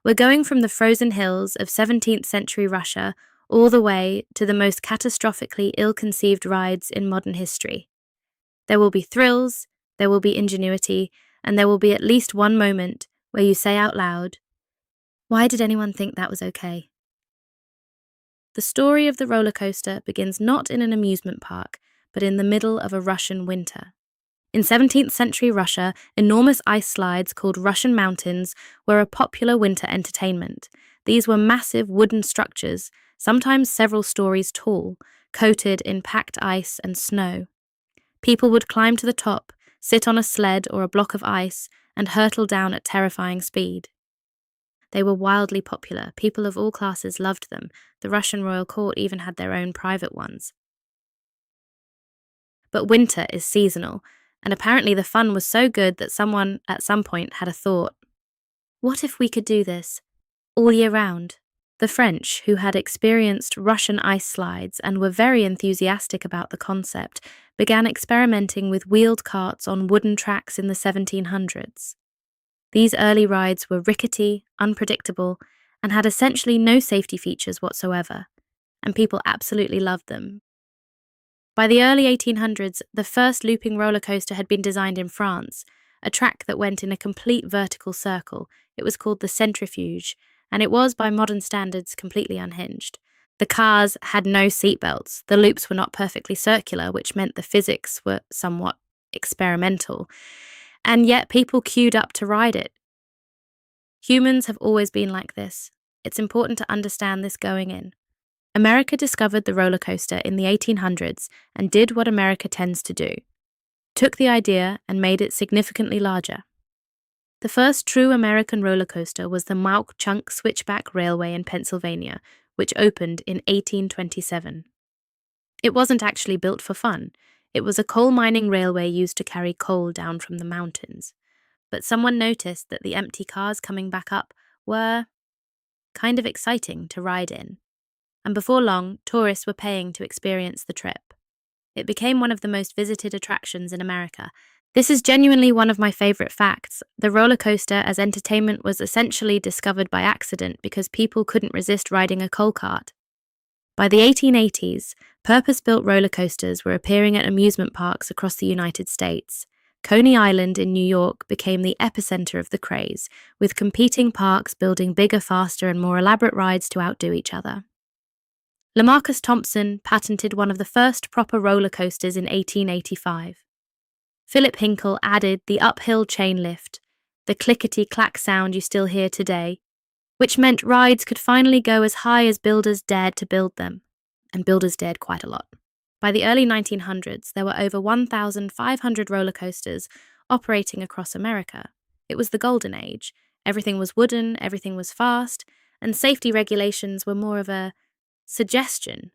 We're going from the frozen hills of 17th century Russia all the way to the most catastrophically ill-conceived rides in modern history. There will be thrills, there will be ingenuity, and there will be at least one moment where you say out loud, "Why did anyone think that was okay?" The story of the roller coaster begins not in an amusement park, but in the middle of a Russian winter. In 17th century Russia, enormous ice slides called Russian mountains were a popular winter entertainment. These were massive wooden structures, sometimes several stories tall, coated in packed ice and snow. People would climb to the top, sit on a sled or a block of ice, and hurtle down at terrifying speed. They were wildly popular. People of all classes loved them. The Russian royal court even had their own private ones. But winter is seasonal, and apparently the fun was so good that someone at some point had a thought. What if we could do this all year round? The French, who had experienced Russian ice slides and were very enthusiastic about the concept, began experimenting with wheeled carts on wooden tracks in the 1700s. These early rides were rickety, unpredictable, and had essentially no safety features whatsoever, and people absolutely loved them. By the early 1800s, the first looping roller coaster had been designed in France, a track that went in a complete vertical circle. It was called the centrifuge, and it was, by modern standards, completely unhinged. The cars had no seatbelts. The loops were not perfectly circular, which meant the physics were somewhat experimental, and yet people queued up to ride it. Humans have always been like this. It's important to understand this going in. America discovered the roller coaster in the 1800s and did what America tends to do. Took the idea and made it significantly larger. The first true American roller coaster was the Mauk Chunk Switchback Railway in Pennsylvania, which opened in 1827. It wasn't actually built for fun. It was a coal mining railway used to carry coal down from the mountains. But someone noticed that the empty cars coming back up were kind of exciting to ride in. And before long, tourists were paying to experience the trip. It became one of the most visited attractions in America. This is genuinely one of my favorite facts. The roller coaster as entertainment was essentially discovered by accident because people couldn't resist riding a coal cart. By the 1880s, purpose-built roller coasters were appearing at amusement parks across the United States. Coney Island in New York became the epicenter of the craze, with competing parks building bigger, faster, and more elaborate rides to outdo each other. Lamarcus Thompson patented one of the first proper roller coasters in 1885. Philip Hinkle added the uphill chain lift, the clickety-clack sound you still hear today, which meant rides could finally go as high as builders dared to build them, and builders dared quite a lot. By the early 1900s, there were over 1,500 roller coasters operating across America. It was the golden age. Everything was wooden, everything was fast, and safety regulations were more of a suggestion.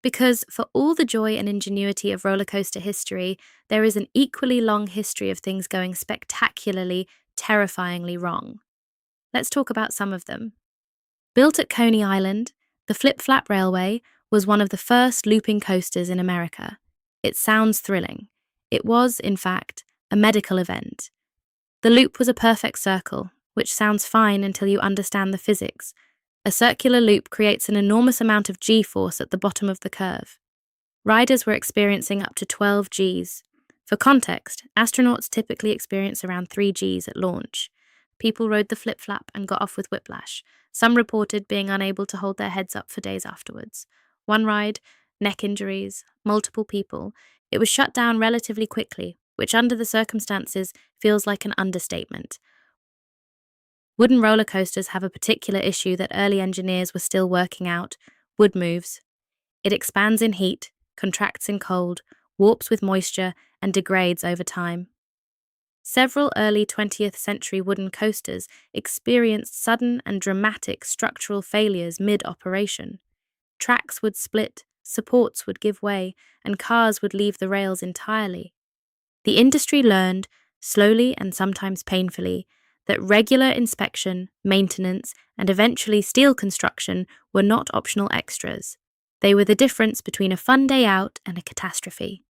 Because for all the joy and ingenuity of roller coaster history, there is an equally long history of things going spectacularly, terrifyingly wrong. Let's talk about some of them. Built at Coney Island, the Flip-Flap Railway was one of the first looping coasters in America. It sounds thrilling. It was, in fact, a medical event. The loop was a perfect circle, which sounds fine until you understand the physics. A circular loop creates an enormous amount of G-force at the bottom of the curve. Riders were experiencing up to 12 Gs. For context, astronauts typically experience around 3 Gs at launch. People rode the flip-flap and got off with whiplash. Some reported being unable to hold their heads up for days afterwards. One ride, neck injuries, multiple people. It was shut down relatively quickly, which under the circumstances feels like an understatement. Wooden roller coasters have a particular issue that early engineers were still working out: wood moves. It expands in heat, contracts in cold, warps with moisture, and degrades over time. Several early 20th century wooden coasters experienced sudden and dramatic structural failures mid-operation. Tracks would split, supports would give way, and cars would leave the rails entirely. The industry learned, slowly and sometimes painfully, that regular inspection, maintenance, and eventually steel construction were not optional extras. They were the difference between a fun day out and a catastrophe.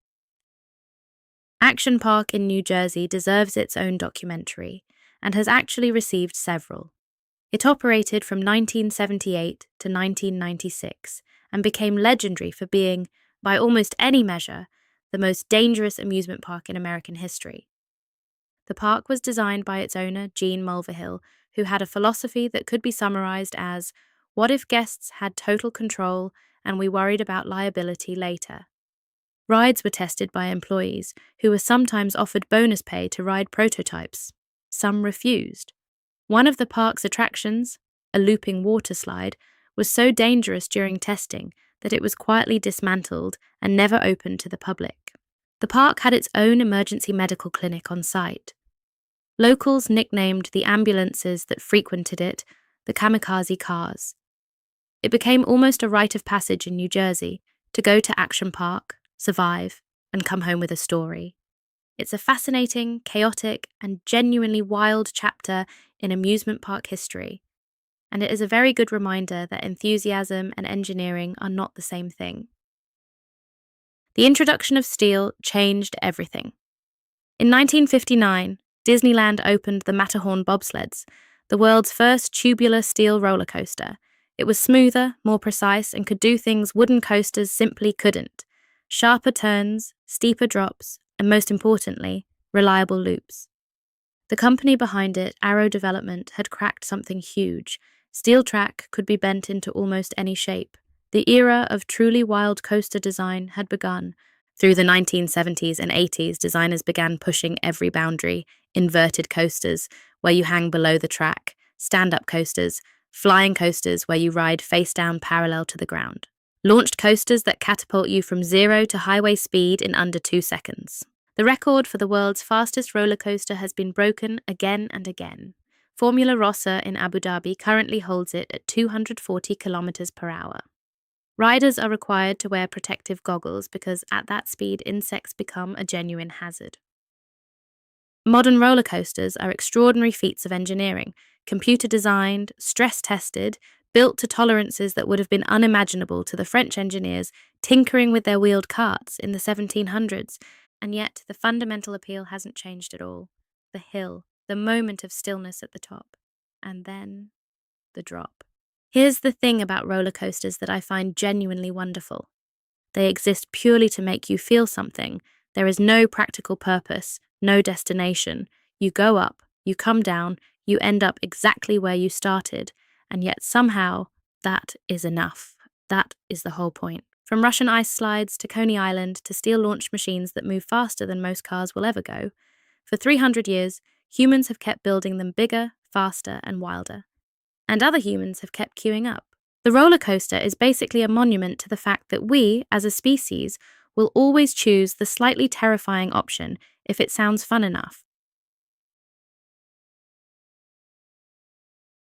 Action Park in New Jersey deserves its own documentary, and has actually received several. It operated from 1978 to 1996 and became legendary for being, by almost any measure, the most dangerous amusement park in American history. The park was designed by its owner, Gene Mulvihill, who had a philosophy that could be summarized as, "What if guests had total control and we worried about liability later?" Rides were tested by employees, who were sometimes offered bonus pay to ride prototypes. Some refused. One of the park's attractions, a looping water slide, was so dangerous during testing that it was quietly dismantled and never opened to the public. The park had its own emergency medical clinic on site. Locals nicknamed the ambulances that frequented it the kamikaze cars. It became almost a rite of passage in New Jersey to go to Action Park, survive, and come home with a story. It's a fascinating, chaotic, and genuinely wild chapter in amusement park history, and it is a very good reminder that enthusiasm and engineering are not the same thing. The introduction of steel changed everything. In 1959, Disneyland opened the Matterhorn bobsleds, the world's first tubular steel roller coaster. It was smoother, more precise, and could do things wooden coasters simply couldn't: sharper turns, steeper drops, and most importantly, reliable loops. The company behind it, Arrow Development, had cracked something huge. Steel track could be bent into almost any shape. The era of truly wild coaster design had begun. Through the 1970s and 80s, designers began pushing every boundary: inverted coasters, where you hang below the track; stand-up coasters; flying coasters, where you ride face-down parallel to the ground; launched coasters that catapult you from 0 to highway speed in under 2 seconds. The record for the world's fastest roller coaster has been broken again and again. Formula Rossa in Abu Dhabi currently holds it at 240 kilometers per hour. Riders are required to wear protective goggles because at that speed insects become a genuine hazard. Modern roller coasters are extraordinary feats of engineering, computer-designed, stress-tested, built to tolerances that would have been unimaginable to the French engineers tinkering with their wheeled carts in the 1700s, and yet the fundamental appeal hasn't changed at all. The hill, the moment of stillness at the top, and then the drop. Here's the thing about roller coasters that I find genuinely wonderful. They exist purely to make you feel something. There is no practical purpose, no destination. You go up, you come down, you end up exactly where you started, and yet somehow that is enough. That is the whole point. From Russian ice slides to Coney Island to steel-launched machines that move faster than most cars will ever go, for 300 years, humans have kept building them bigger, faster, and wilder. And other humans have kept queuing up. The roller coaster is basically a monument to the fact that we, as a species, will always choose the slightly terrifying option if it sounds fun enough.